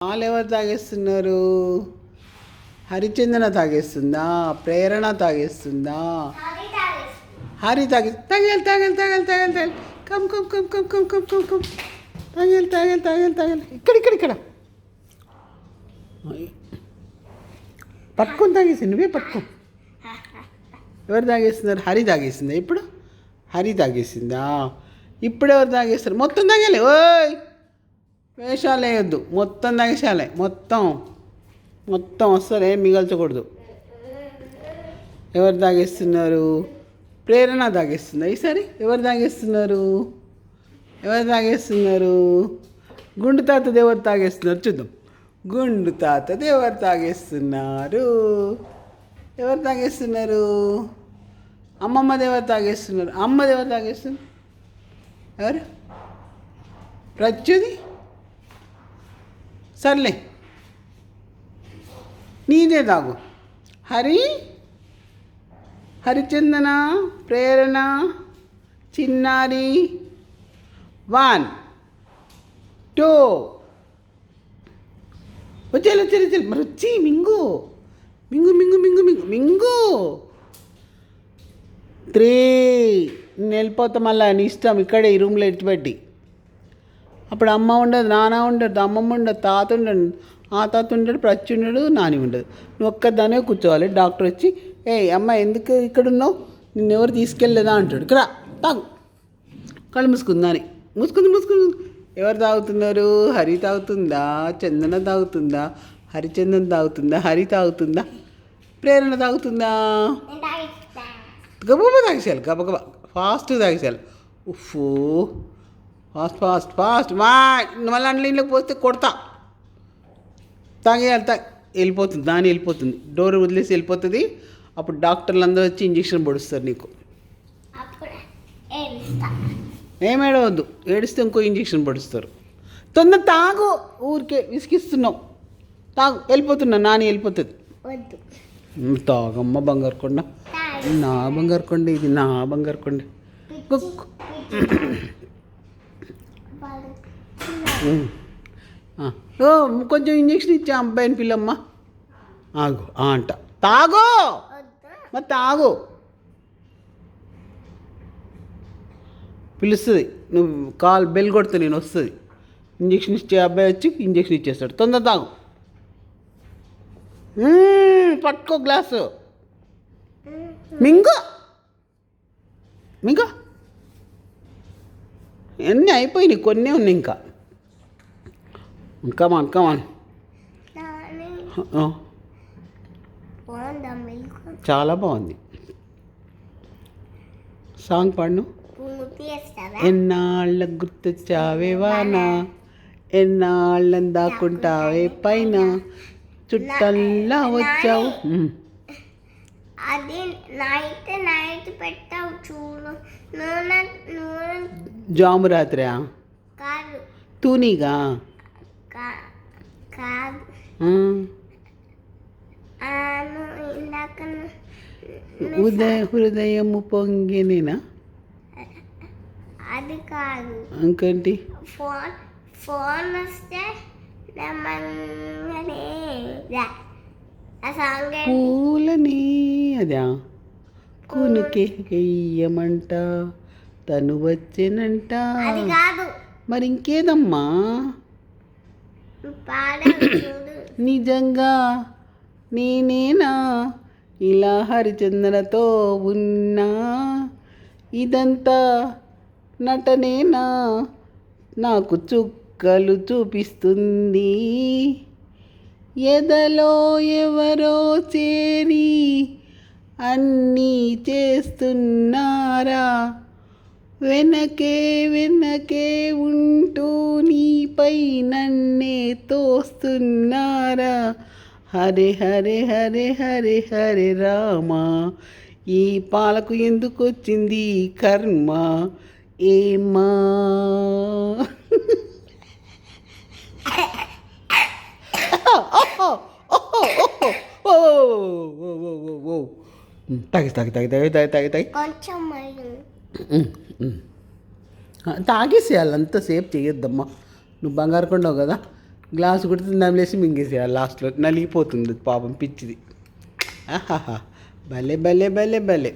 పాలు ఎవరు తాగేస్తున్నారు? హరిచందన తాగేస్తుందా? ప్రేరణ తాగేస్తుందా? హరి తాగేయాలి తాగేయాలి తాగేయాలి తాగేయాలి తాగేయాలి. Come come come come come come come come తాగేయాలి తాగేయాలి తాగేయాలి తాగేయాలి. ఇక్కడ ఇక్కడ ఇక్కడ పట్టుకొని తాగేసి నువ్వే పట్టుకో. ఎవరు తాగేస్తున్నారు? హరి తాగేసిందా ఇప్పుడు? హరి తాగేసిందా? ఇప్పుడు ఎవరు తాగేస్తారు? మొత్తం తాగేయాలి. ఓయ్ వేషాలు వేయొద్దు, మొత్తం తాగేసాలే. మొత్తం మొత్తం వస్తారు, ఏం మిగల్చకూడదు. ఎవరు తాగేస్తున్నారు? ప్రేరణ తాగేస్తుందా ఈసారి? ఎవరు తాగేస్తున్నారు? ఎవరు తాగేస్తున్నారు? గుండు తాత దేవరు తాగేస్తున్నారు. చూద్దాం, గుండు తాత దేవరు తాగేస్తున్నారు. ఎవరు తాగేస్తున్నారు? అమ్మమ్మ దేవరు తాగేస్తున్నారు. అమ్మ దేవరు తాగేస్తున్నారు. ఎవరు? ప్రత్యుది. సర్లే, నీదే తాగు. హరిచందన, ప్రేరణ, చిన్నారి. 1 2 వచ్చేయాలి వచ్చేయాలి వచ్చేయాలి. మరి వచ్చి మింగు మింగు మింగు మింగు మింగు మింగు. 3 నేను వెళ్ళిపోతా మళ్ళా, నీ ఇష్టం. ఇక్కడే ఈ రూమ్లో ఎత్తిపెట్టి. అప్పుడు అమ్మ ఉండదు, నాన్న ఉండదు, అమ్మమ్మ ఉండదు, తాత ఉండడు, ఆ తాత ఉండడు, ప్రచ్చి ఉండడు, నాని ఉండదు. నువ్వు ఒక్కదానే కూర్చోవాలి. డాక్టర్ వచ్చి అమ్మ ఎందుకు ఇక్కడ ఉన్నావు, నిన్ను ఎవరు తీసుకెళ్ళలేదా అంటాడు. ఇక్కడ తాగు. కళ్ళు మూసుకుందాని. మూసుకుంది. ఎవరు తాగుతున్నారు? హరి తాగుతుందా? చందన తాగుతుందా? హరిచందన తాగుతుందా? హరి తాగుతుందా? ప్రేరణ తాగుతుందా? గబగబా తాగేసేయాలి, గబగబా ఫాస్ట్ తాగేసేయాలి. ఉఫ్ఫు, ఫాస్ట్ ఫాస్ట్ ఫాస్ట్. మళ్ళీ ఇంట్లోకి పోస్తే కొడతా. తాగేయాలి. వెళ్ళిపోతుంది, దాని వెళ్ళిపోతుంది. డోర్ వదిలేసి వెళ్ళిపోతుంది. అప్పుడు డాక్టర్లు అందరూ వచ్చి ఇంజక్షన్ పొడుస్తారు నీకు. ఏం ఏడవద్దు, ఏడిస్తే ఇంకో ఇంజక్షన్ పొడుస్తారు. తొందర తాగు, ఊరికే విసిగిస్తున్నావు. తాగు, వెళ్ళిపోతున్నా, నాని వెళ్ళిపోతుంది. తాగమ్మ బంగారు కొండ. నా బంగారు కొండ, ఇది నా బంగారు కొండ. కొంచెం ఇంజక్షన్ ఇచ్చా అబ్బాయిని పిల్లమ్మ. ఆగు అంట. తాగు, మరి తాగు. పిలుస్తుంది, నువ్వు కాల్ బెల్ కొడితే నేను వస్తుంది. ఇంజక్షన్ ఇచ్చే అబ్బాయి వచ్చి ఇంజక్షన్ ఇచ్చేస్తాడు. తొందర తాగు. పట్టుకో గ్లాసు. మింగు మింగు. అన్నీ అయిపోయినాయి, కొన్నే ఉన్నాయి ఇంకా. కమాన్ చాలా బాగుంది. సాంగ్ పాడును. ఎన్నాళ్ళ గుర్తొచ్చావే వానా, ఎన్నాళ్ళని దాక్కుంటావే పైన, చుట్టల్లా వచ్చావు. అది నైట్ పెట్టావు చూడు. జాము రాత్రి కాదు, తూనీగా కాదు. ఇందాక హృదయము పొంగినేనా? అది కాదు. ఇంకేంటి? ఫోన్ వస్తే పూలని అదా కునుకే వెయ్యమంట తను వచ్చేనంట. అది కాదు. మరి ఇంకేదమ్మా? నిజంగా నేనేనా ఇలా హరిచందనతో ఉన్నా, ఇదంతా నటనేనా, నాకు చుక్కలు చూపిస్తుంది, ఎదలో ఎవరో చేరి అన్నీ చేస్తున్నారా, వెనకే ఉంటూ నీపై నన్నే తోస్తున్నారా. హరే హరే హరే హరే హరే రామ, ఈ పాలకు ఎందుకు వచ్చింది కర్మ ఏమా. తాగి తాగేసేయాలి. అంతసేపు చేయొద్దమ్మా. నువ్వు బంగారు కొండవు కదా, గ్లాస్ కొడితే నమిలేసి మింగేసేయాలి లాస్ట్లో, నలిగిపోతుంది పాపం పిచ్చిది. ఆహాహా, భలే భలే భలే భలే.